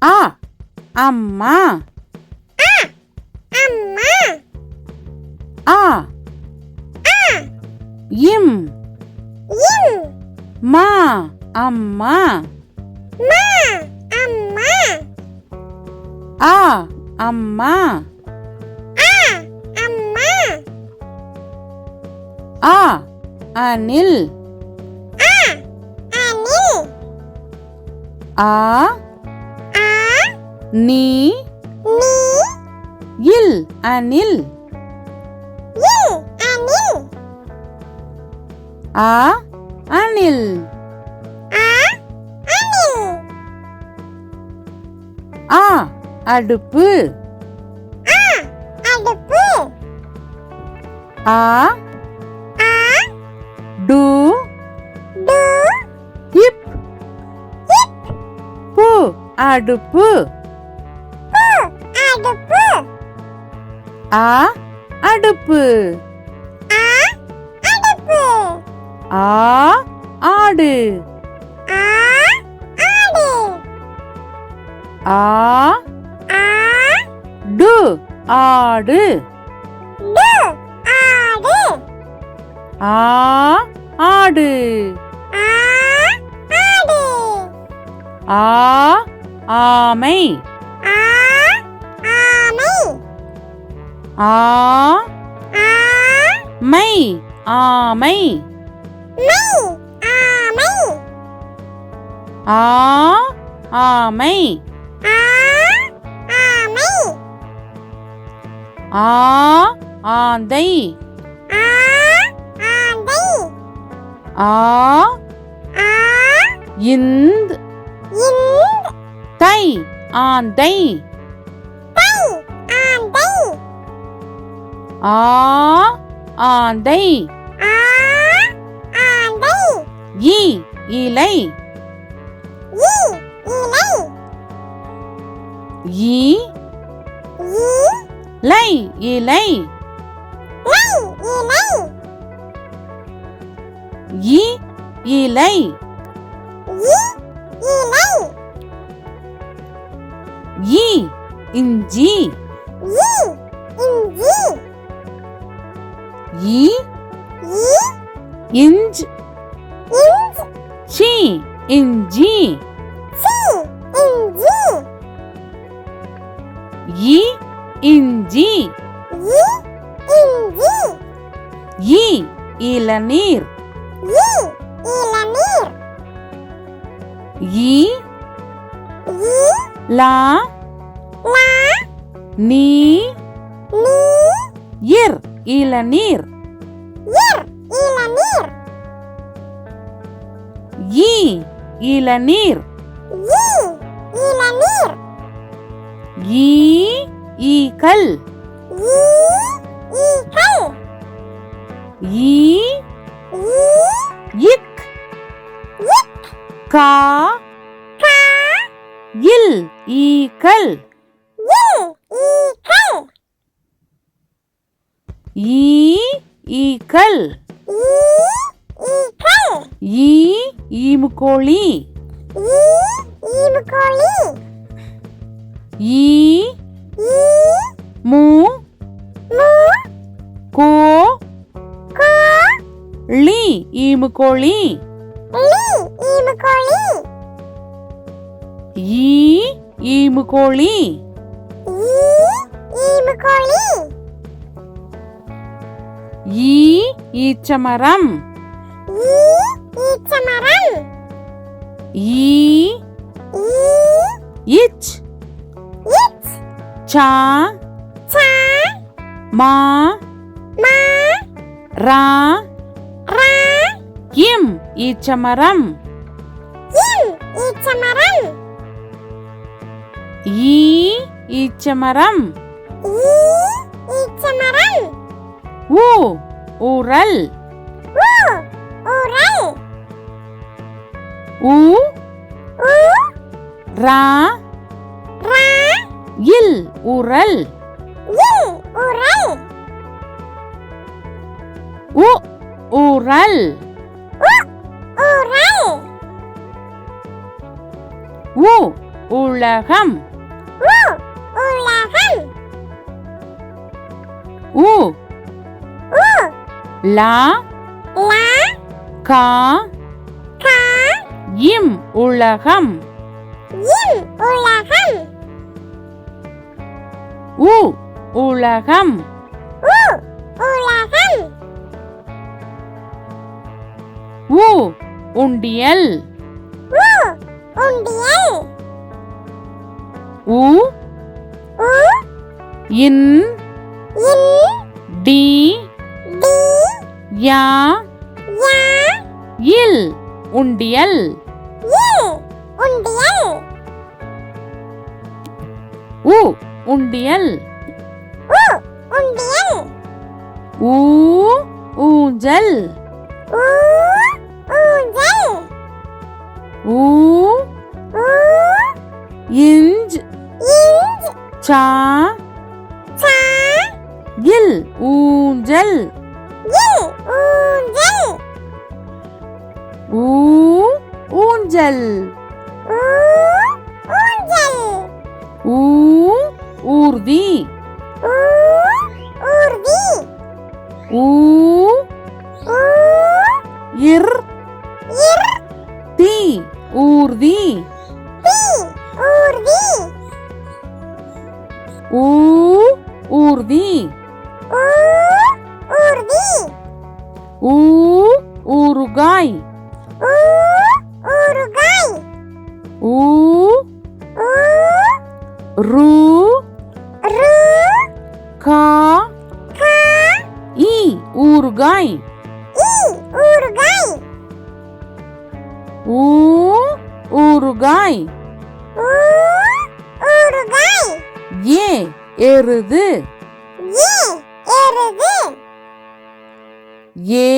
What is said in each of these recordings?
அ அம்மா. அம்மா. ஆ இம் இம். மா அம்மா. மா அம்மா. ஆ அம்மா. அம்மா. ஆ அணில். அணில். ஆ ஆ நீ நீ இல் அணில். இல் அணில். ஆ அணில். ஆ அணில். ஆ அடுப்பு. அடுப்பு. ஆ ஆ டு டு இப் இப். பு அடுப்பு. பு அடுப்பு. ஆ அடுப்பு. ஆ அடுப்பு. ஆ ஆடு. ஆ ஆடு. ஆ ஆ டு ஆடு. டு ஆடு. ஆ ஆடு. ஆ ஆடு. ஆ ஆமை. ஆ ஆமை. ஆ ஆ மை ஆமை. மை ஆமை. ஆ ஆமை. ஆ ஆமை. ஆ ஆந்தை. ஆ ஆந்தை. ஆ ஆ இந்த் இந்த். தை ஆந்தை. தை ஆந்தை. ஆ ஆந்தை. ஆ ஆந்தை. இ இலை. இ இலை. இ இ லை இலை. லை இலை. இ இலை. இ இலை. இ இஞ்சி. இ இஞ்சி. இ இ இஞ்ச் இஞ்ச். சி இஞ்சி. சி இஞ்சி. இ இஞ்சி. இ இஞ்சி. இ இளநீர். இ இளநீர். இ இ லா லா நீ நீ இர் இளநீர். இர் இளநீர். இ இளநீர். இ இளநீர். ஈ ஈக்கள். இ ஈக்கள். ஈ இ இக் இக். கா கா இல் ஈக்கள். இல் ஈக்கள். ஈ ஈக்கள். இ ஈக்கள். ஈ ஈமுக்கோழி. இ ஈமுக்கோழி. ஈ இ மூ மு கோ கோ ளி ஈமுக்கோழி. லி ஈமுக்கோழி. ஈ ஈமுக்கோழி. இ ஈமுக்கோழி. ஈ ஈச்சமரம். இ ஈச்சமரம். ஈ இ இச் இச். சா சா மா மா ரா ரா இம் ஈச்சமரம். இம் ஈச்சமரம். ஈ ஈச்சமரம். இ ஈச்சமரம். ஊ ஊரல். உ உரல். ஊ உ ரா ரா இல் உரல். இல் உரல். உ ஊரல். உ உரல். உ உலகம் உலகம் உ உ லா லா கா கா இம் உலகம் இம் உலகம் உ உலகம் உ உலகம் உ உண்டியல் உ உண்டியல் உ உ இன் இன் டி டி யா யா இல் உண்டியல் இல் உண்டியல் உ உண்டியல் உ உண்டியல் ஊ ஊஞ்சல் ஊ ஊஞ்சல் ஊ ஊ இஞ்ச் இஞ்ச் சா சா இல் ஊஞ்சல் இல் ஊஞ்சல் ஊ ஊஞ்சல் ஊ ஊஞ்சல் ஊ ஊர்தி ஊ ஊர்தி ஊ ஊ இர் இர் தி ஊர்தி தி ஊர்தி ஊ ஊர்தி ஊ ஊர்தி ஊ ஊறுகாய் ஊ ஊறுகாய் ஊ ஊ ரு ரு கா கா இ ஊறுகாய் இ ஊறுகாய் ஊ ஊறுகாய் ஊ ஊறுகாய் ஏ எருது ஏ எருது ஏ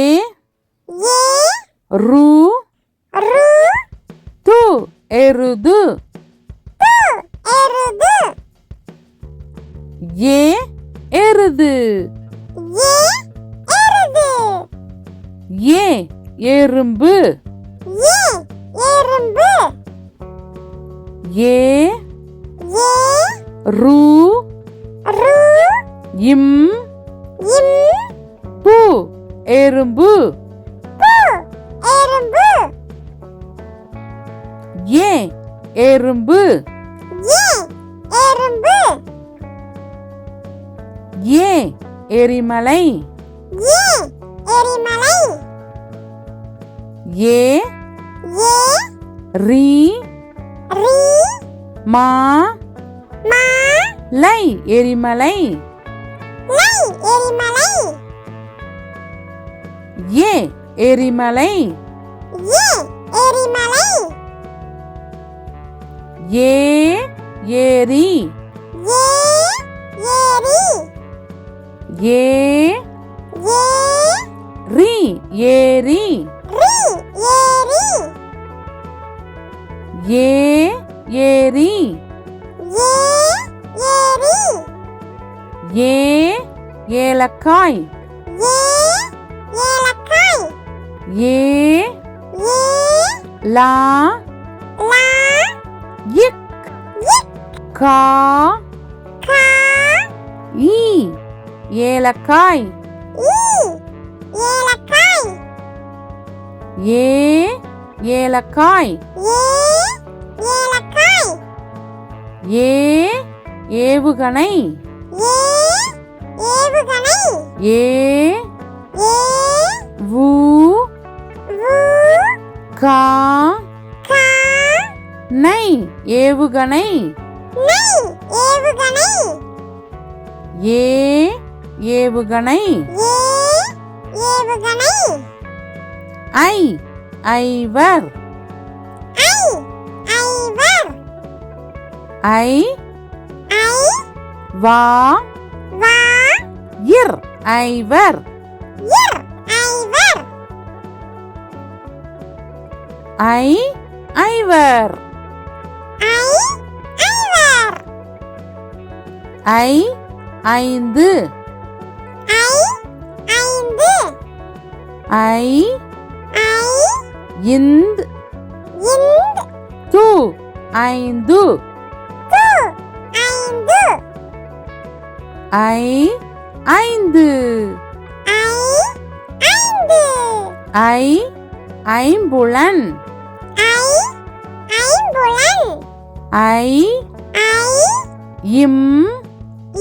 ஏ ரு ரு து எருது து எருது ஏ எருது ஏ எருது ஏ எறும்பு ஏ எறும்பு ஏ ஏ ரு ரு இம் இம் பு எறும்பு பு எறும்பு ஏ எறும்பு ஏ எறும்பு ஏ எரிமலை ஏ எரிமலை ஏ ஏ ரி ரி மா மா லை எரிமலை லை எரிமலை ஏ எரிமலை ஏ எரிமலை ஏ ஏரி ஏ ஏரி ஏ ஏ ரி ஏரி ரி ஏரி ஏ ஏரி ஏ ஏரி ஏ ஏலக்காய் ஏ ஏலக்காய் ஏ ஏ லா லா இக் இக் கா கா ஈ ஏலக்காய் ஈ ஏலக்காய் ஏ ஏலக்காய் ஏ ஏலக்காய் ஏ ஏவுகணை ஏ ஏவுகணை ஏ ஏ வு வு கா கா நை ஏவுகணை நை ஏவுகணை ஏ ஏவுகணை ஏ ஏவுகணை ஐ ஐவர் ஐ ஐவர் ஐ ஐ வா வா இர் ஐவர் இர் ஐவர் ஐ ஐவர் ஐ ஐவர் ஐ ஐந்து ஐ ஐந்து ஐ ஐ இந்த் இந்த் து ஐந்து கு ஐந்து ஐ ஐந்து ஐ ஐந்து ஐ ஐம்புலன் ஐ ஐம்புலன் ஐ ஐ இம்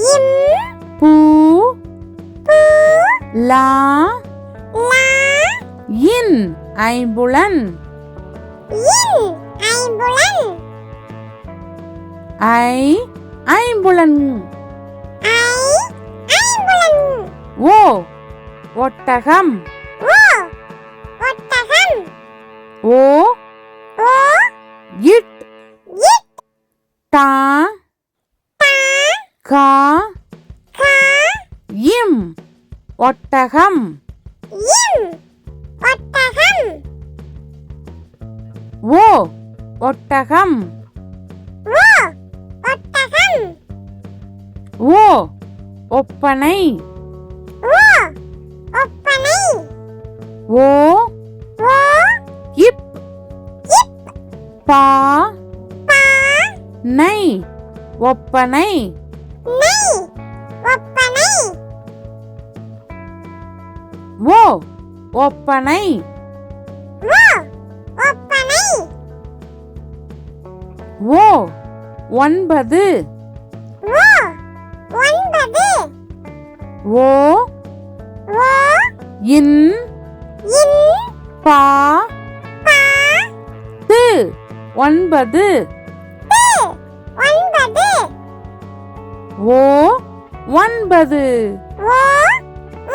இம் பூ பூ லா லா இன் ஐம்புலன் இன் ஐம்புலன் ஐ ஐம்புலன் ஐ ஐம்புலன் ஓ ஒட்டகம் ஓ ஒட்டகம் ஓ ஓ இட் இட் டா டா கா கா இம் ஒட்டகம் இம் ஒட்டகம் ஓ ஒட்டகம் ஓ ஒட்டகம் ஓ ஒப்பனை ஓ ஒப்பனை ஓ ஓ இப் இப் பா பா நை ஒப்பனை நெய் ஒப்பனை ஓ ஒப்பனை ஓ ஒப்பனை ஓ ஒன்பது ஓ ஒன்பது ஓ ஓ இன் இன் பா பா து ஒன்பது து ஒன்பது ஓ ஒன்பது ஓ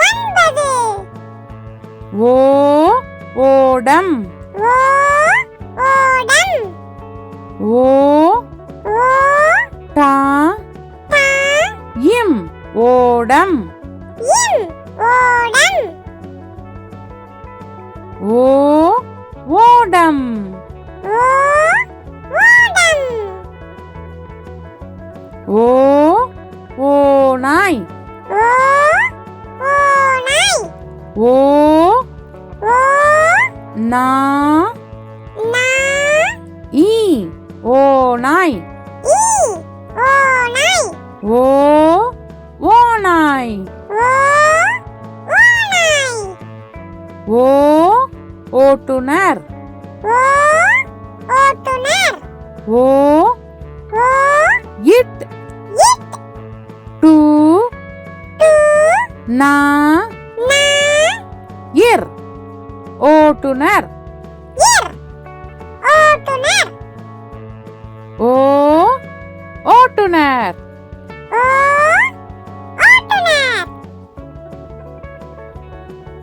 ஒன்பது ஓ ஓடம் ஓ ஓடம் ஓ ஓ டா டா இம் ஓடம் இம் ஓடம் ஓ ஓடம் ஓ ஓடம் ஓ ஓநாய் ஓ ஓநாய் ஓ ஓ நா நா ஈ ஓநாய் ஈ ஓநாய் ஓ ஓநாய் ஓ ஓநாய் ஓ ஓட்டுனர் ஓ ஓட்டுனர் ஓ ஓ இட் இட் டு டு நா நா இர் ஓட்டுனர் இர் ஓட்டுனர் ஓ ஓட்டுனர் ஓ ஓட்டுனர்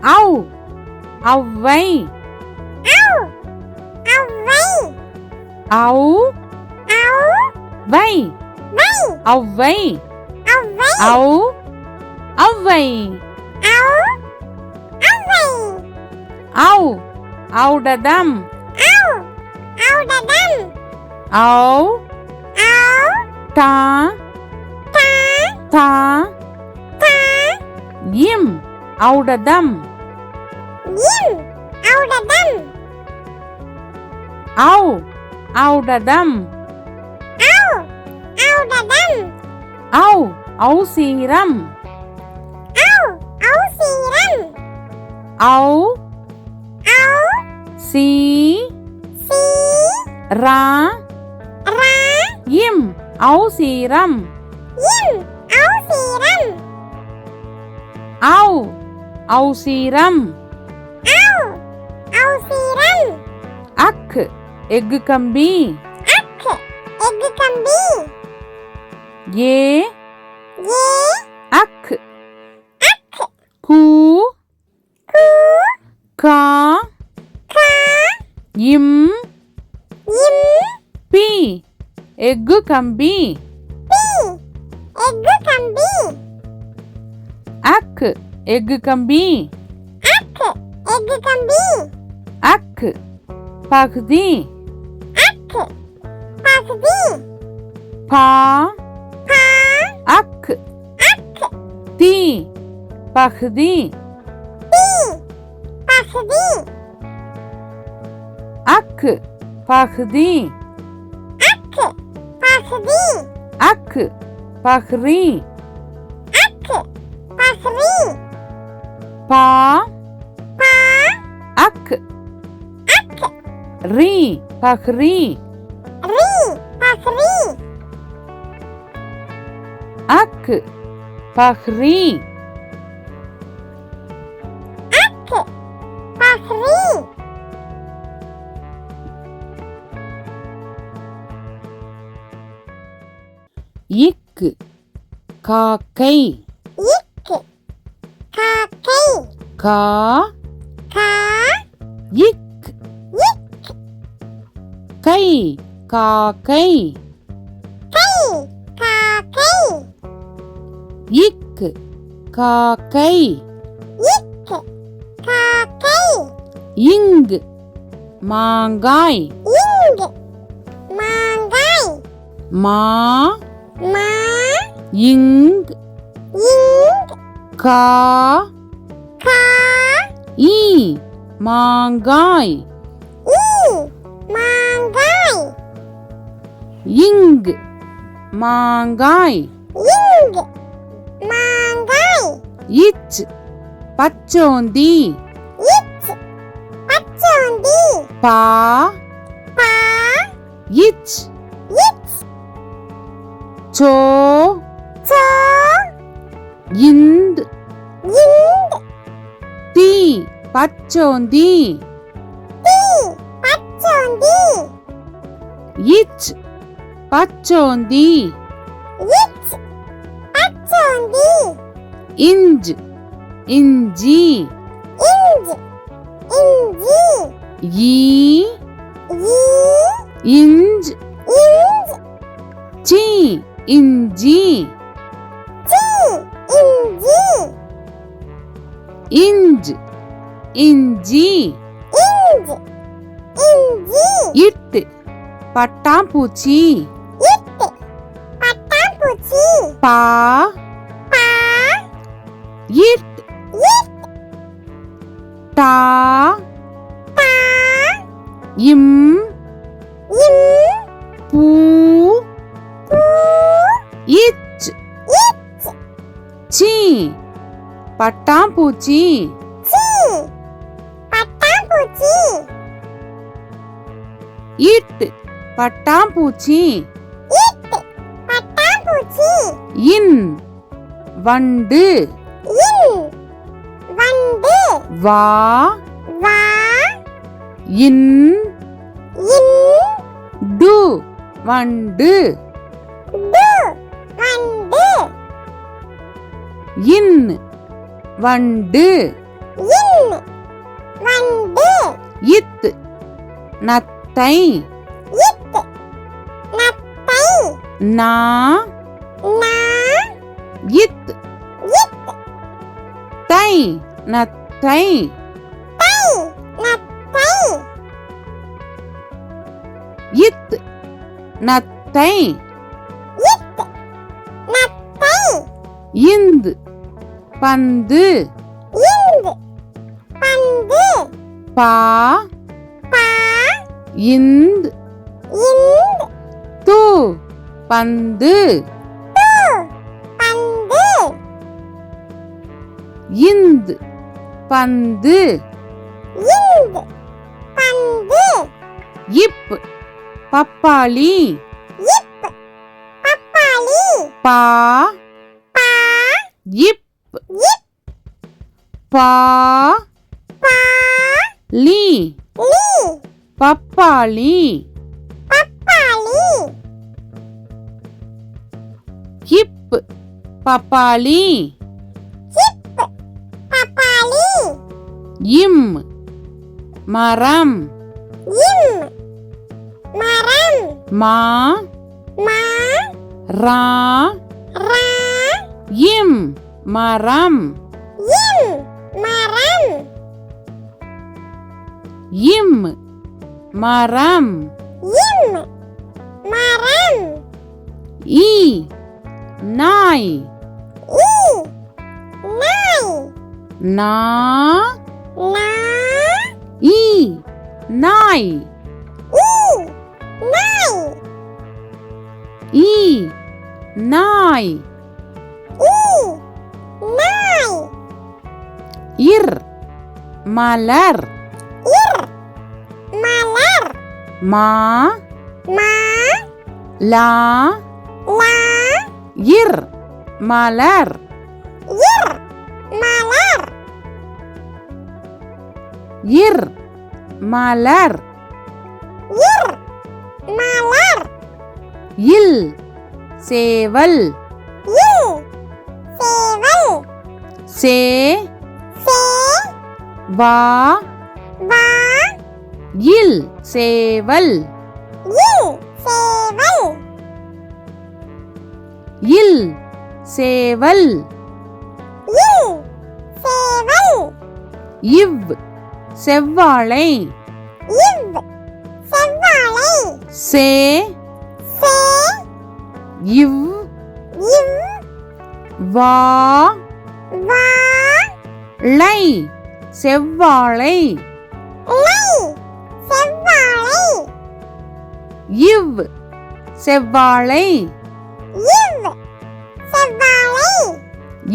ஔ ஔவை ஔ ஔவை ஔ ஔ வை வை ஔவை ஔவை ஔ ஔவை ஔ ஔவை ஔ ஔடதம் ஔ ஔடதம் ஔ ஔ டா டா தா டா இம் ஔடதம் இம் ஔடதம் ஔ ஔடதம் ஔ ஔடதம் ஔ ஔசீரம் ஔ ஔசீரம் ஔ ஔ சி சி ரா ரா இம் ஔசீரம் இம் ஔசீரம் ஔ ஔசீரம் ஔ ஔசீரம் அக் எஃகு கம்பி அக் எஃகு கம்பி ஏ ஏ அக் அக் கூ கு கா கா இம் இம் பி எஃகு கம்பி பி எஃகு கம்பி அக் எஃகு கம்பி அக் எஃகு கம்பி அக் பகுதி அக் பகுதி பா பா அக் அக் தி பகுதி தி பகுதி அக் பகுதி அக் பகுதி அக்கு பஹ்ரி அக்கு பகுதி பா பா அக்கு அக்கு ரி பஹ்ரி ரி பகுதி அக்கு பஹ்ரி அக்கு பகுதி இக்கு காக்கை இக்கு காக்கை கா கா இக் கை காக்கை கை காக்கை இக்கு காக்கை இக்கு காக்கை இங்கு மாங்காய் இங்கு மாங்காய் மா மா இங் இங்கு கா கா ஈ மாங்காய் ஈ மாங்காய் இங்கு மாங்காய் இங்கு மாங்காய் இச் பச்சோந்தி இச் பச்சோந்தி பா பா இச் இச் சோ சோ இந்த் இந்து தி பச்சோந்தி தி பச்சோந்தி இச் பச்சோந்தி இச் பச்சோந்தி இஞ்ச் இஞ்சி இஞ்சி இஞ்சி ஈ ஈ இஞ்ச் இஞ்சி சி இஞ்சி சி இஞ்சி இஞ்ச் இஞ்சி இஞ்சி இஞ்சி இட்டு பட்டாம்பூச்சி இட்டு பட்டாம்பூச்சி பா பா இட் இட் டா பா இம் இம் பூ பூ இச் இச் சி பட்டாம்பூச்சி சி பட்டாம்பூச்சி இட்டு பட்டாம்பூச்சி இட்டு பட்டாம்பூச்சி இன் வண்டு இன் வண்டு வா வா இன் இன் டு வண்டு டு வண்டு இன் வண்டு இன் வண்டு இத் நத்தை இத்து நத்தை நா நா இத் இத்து தை நத்தை தை நத்தை இத் நத்தை இத்து நத்தை இந்து பந்து இந்து பந்து பா பா இந்த் இந்து து பந்து து பந்து இந்த் பந்து இந்து பந்து இப் பப்பாளி இப்பு பப்பாளி பா பா இப் இப் பா பா லி லி பப்பாளி பப்பாளி இப் பப்பாளி இப்பு பப்பாளி இம் மரம் இம் மரம் மா மா ரா ரா இம் மரம் இம் மரம் இம் மரம் இம் மரம் ஈ நாய் ஈ நாய் நா நா ஈ நாய் ஈ நாய் ஈ நாய் ஈ நாய் இர் மலர் இர் மலர் மா மா லா லா இர் மலர் இர் மலர் இர் மலர் இர் மலர் இல் சேவல் இல் சேவல் சே சே வா வா இல் சேவல் இல் சேவல் இல் சேவல் இல் சேவல் இவ் செவ்வாழை இவ் செவ்வாழை சே சே இவ் இவ் வா வா ளை செவ்வாழை லை செவ்வாழை இவ் செவ்வாழை இவ் செவ்வாழை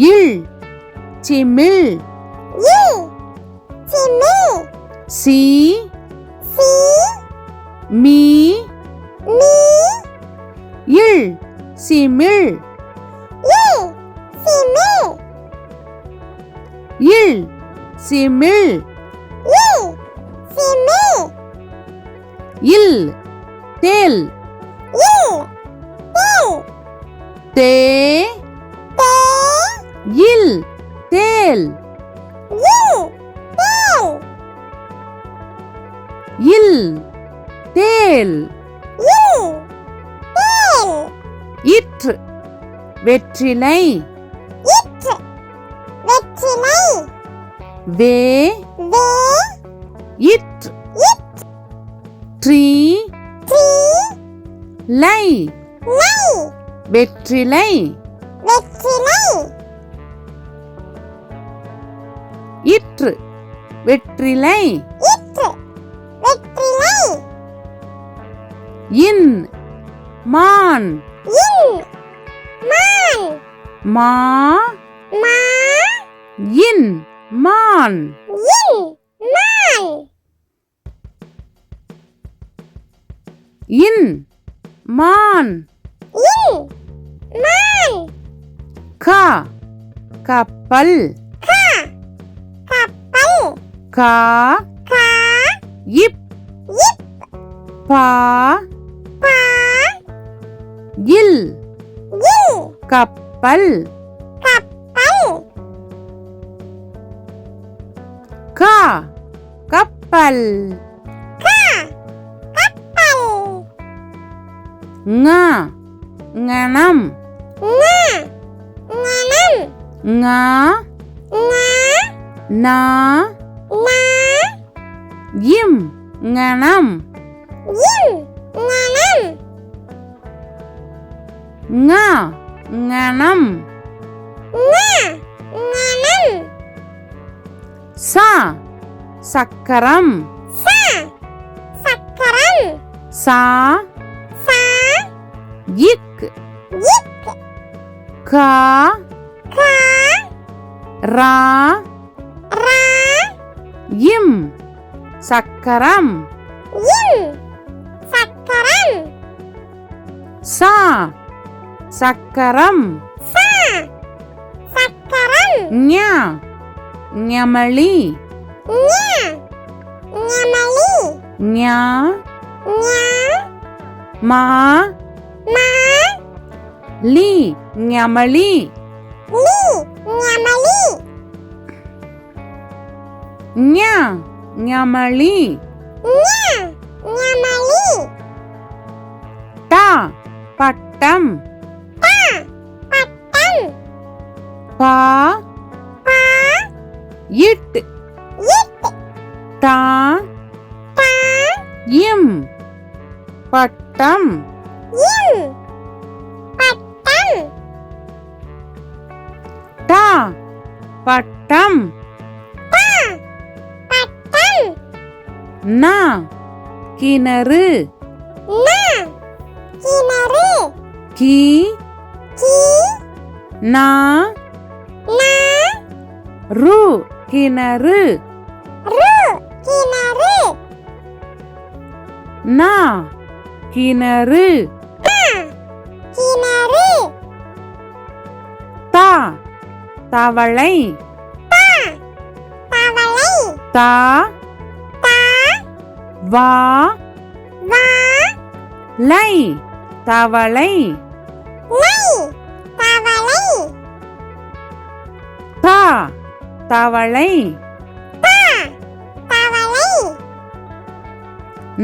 இல் சிமிழ் இல் சிமிழ் சி சி மீ மீ இல் சிமிழ் இல் சிமிழ் இல் சிமிழ் இல் சிமிழ் இல் தேல் இல் தேல் தே தே இல் தேல் இல் தேல் இல் தேல் இல் தேல் இற்று வெற்றிலை இற்று வெற்றிலை வே வே இற்று இட் ட்ரீ ட்ரீ லை லை வெற்றிலை வெற்றிலை இற்று வெற்றிலை இற்று வெற்றிலை இன் மான் இன் மான் மா மா இன் மான் இன் மான் இன் மான் இன் மான் க கப்பல் கா கப்பல் கா கா இப் இப் பா பா இல் இல் கப்பல் கப்பல் கா கப்பல் கா கப்பல் ங ஞனம் ஞ ஞனம் ஞ ஞ நா ந இம் ஞனம் இம் ஞனம் ங ஞனம் ஞ ஞனம் ச சக்கரம் ச சக்கரம் சா சா இக் இக் கா கா ரா ரா இம் சக்கரம் இம் சக்கரம் சா சக்கரம் சா சக்கரம் ஞ ஞமளி ஞ ஞமளி ஞ ஞ மா மா லி ஞமளி லி ஞமளி ஞ ஞமளி ஞ ஞமளி ட பட்டம் பா பட்டம் பா பா இட் இட் டா பா இம் பட்டம் இம் பட்டம் டா பட்டம் பா பட்டம் ந கிணறு ந கிணறு கி கி நா நா ரு கிணறு ரு கிணறு நா கிணறு நா கிணறு தா தவளை தா தவளை தா தா வா வா லை தவளை லை தவளை தா தவளை தா தவளை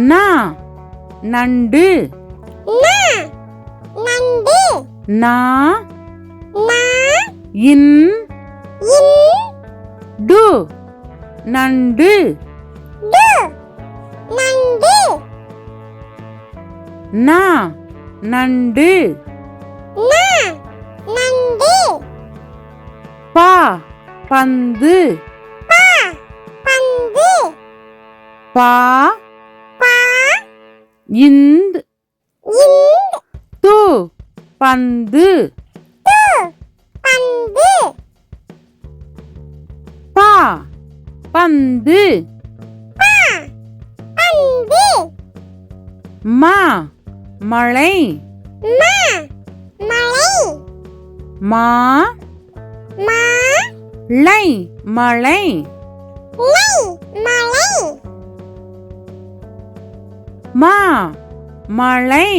நா நண்டு நா நண்டு நா நா இன் இன் டு நண்டு டு நண்டு நா நண்டு நா நண்டு பா பந்து பா பந்து பா பா இந்த் இந்த் து பந்து து பந்து பா பந்து பா பந்து மா மழை மா மழை மா மா லை மழை லை மழை மா மழை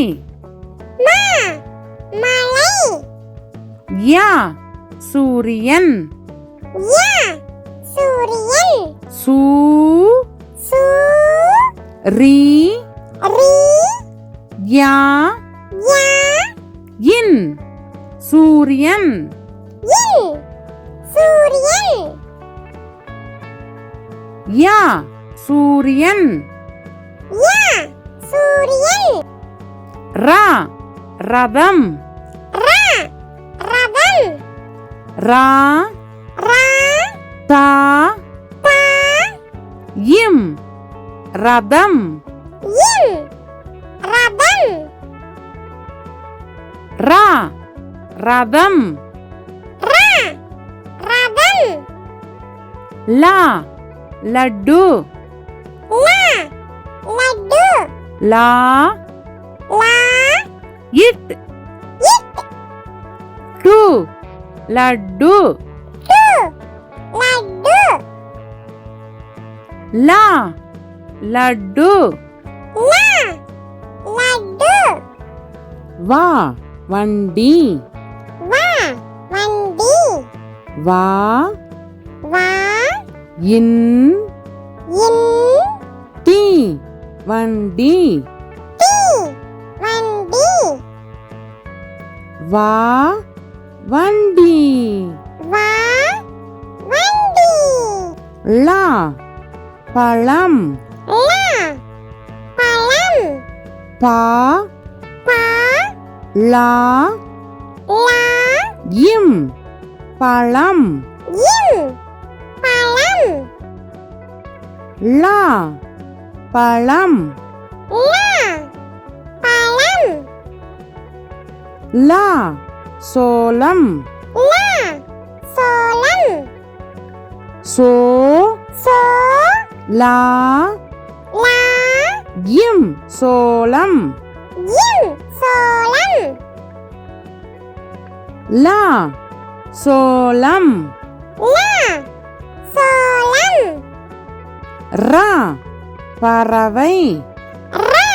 மா மழை யா சூரியன் யா சூரியன் சூ சூ ரி ரி யா யா இன் சூரியன் இன் சூரியன் யா சூரியன் யா சூரியன் ரா ரதம் ரா ரதம் ரா ரா தா தா இம் ரதம் இம் ரதம் ரா ரதம் ரா ரதம் லா லட்டு லா லட்டு லா லா இட் இட் டு லட்டு டு லட்டு லா லட்டு லா லட்டு வா வண்டி வா வண்டி வா வா இன் இன் டி வண்டி டி வண்டி வா வண்டி வா வண்டி லா பழம் லா பழம் பா பா லா லா இம் பழம் இம் பழம் லா பழம் லா பழம் லா சோளம் லா சோளம் சோ சோ லா லா இம் சோளம் இம் சோளம் லா சோளம் லா சோளம் ரா பறவை ரா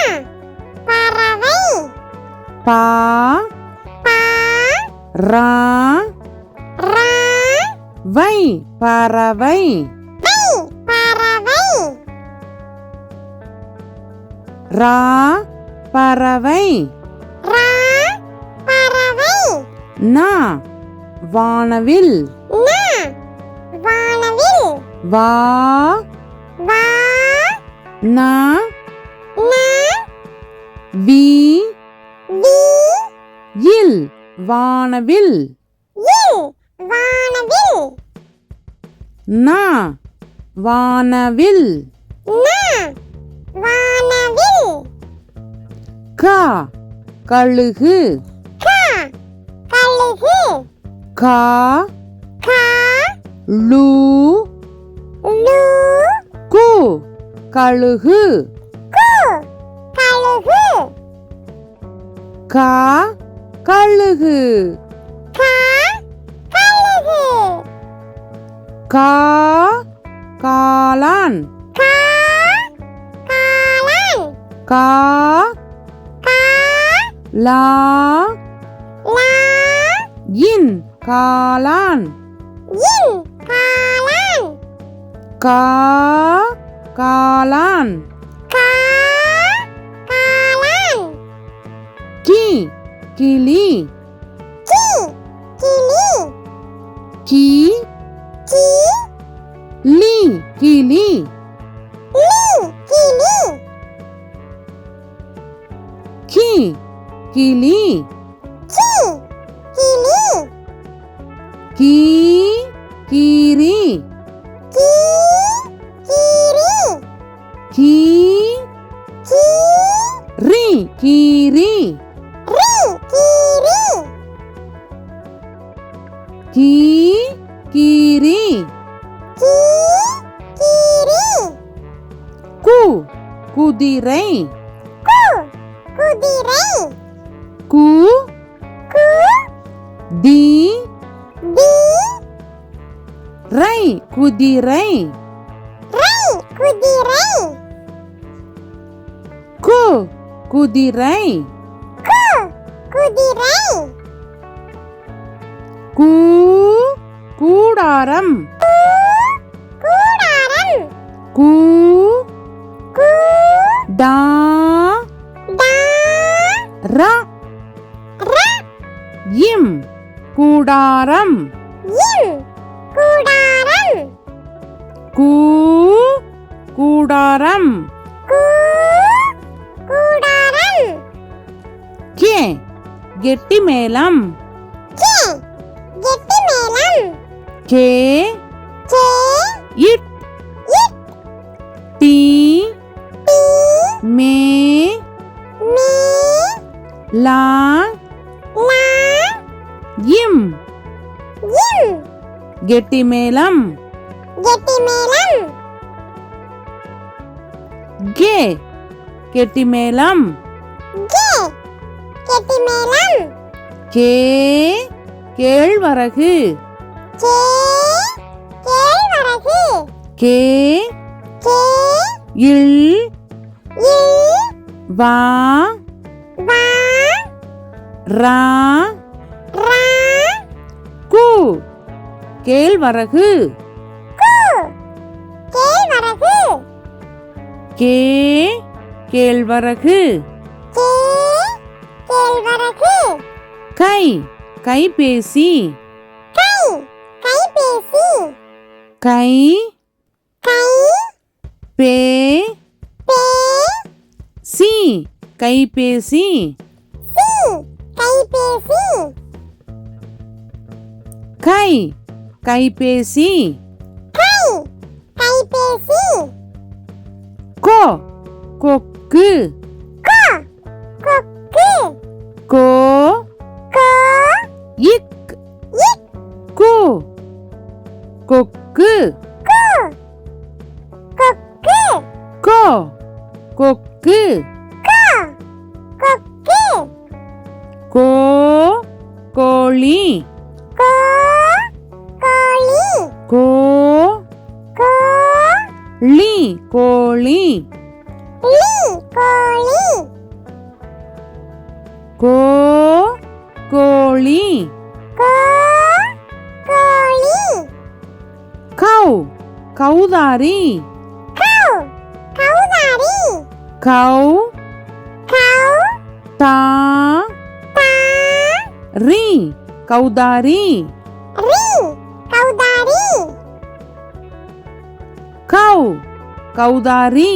பறவை பா பா ரா ரா வை பறவை வை பறவை ரா பறவை ரா பறவை நா வானவில் நா வானவில் வா வா நா நா வி வி இல் வானவில் இல் வானவில் நா வானவில் நா வானவில் கா கழுகு கா கா கா லு லு கு கழுகு கு கழுகு கா கழுகு கா கழுகு கா காளான் கா காளான் கா கா லா லா இன் காளான் இன் காளான் கா காளான் கா காளான் கி கிளி கி கிளி கி கி லி கிளி லி கிளி கி கிளி கி கிளி கீ கீரி கி கீரி கீ கி ரி கீரி ரி கீரி கீ கீரி கி கீரி கு குதிரை கு குதிரை கு கு தி தி ரை குதிரை ரை குதிரை கு குதிரை கு குதிரை கூ கூடாரம் கூடாரம் கூ கு டா டா ர ர இம் கூடாரம் இம் கூடாரம் கூ கூடாரம் கு கூடாரம் கே கெட்டி மேளம் கே கெட்டி மேளம் கே கே இட் இட் டி டி மே மீ லா லா இம் இம் கெட்டி மேளம் கெட்டி மேளம் கே கெட்டி மேளம் கே கெட்டி மேளம் கே கேழ்வரகு கே கேழ்வரகு கே கே இல் இல் வா வா ரா ரா கு கேழ்வரகு கு கேழ்வரகு கே கேழ்வரகு கே கேழ்வரகு கை கைபேசி கை கைபேசி கை கை பே பே சி கைபேசி சி கைபேசி கை கைபேசி கை கைபேசி கோ கொக்கு கோ கொக்கு கோ கோ இக் இக் கு கொக்கு கு கொக்கு கோ கொக்கு கோ கொக்கு கோ கோழி கோ கோழி கோ கோ லி கோழி லி கோழி கோ கோழி கோ கோழி கௌ கௌதாரி கௌ கௌதாரி கௌ கௌ தா தா ரி கௌதாரி ரி கௌதாரி கௌ கௌதாரி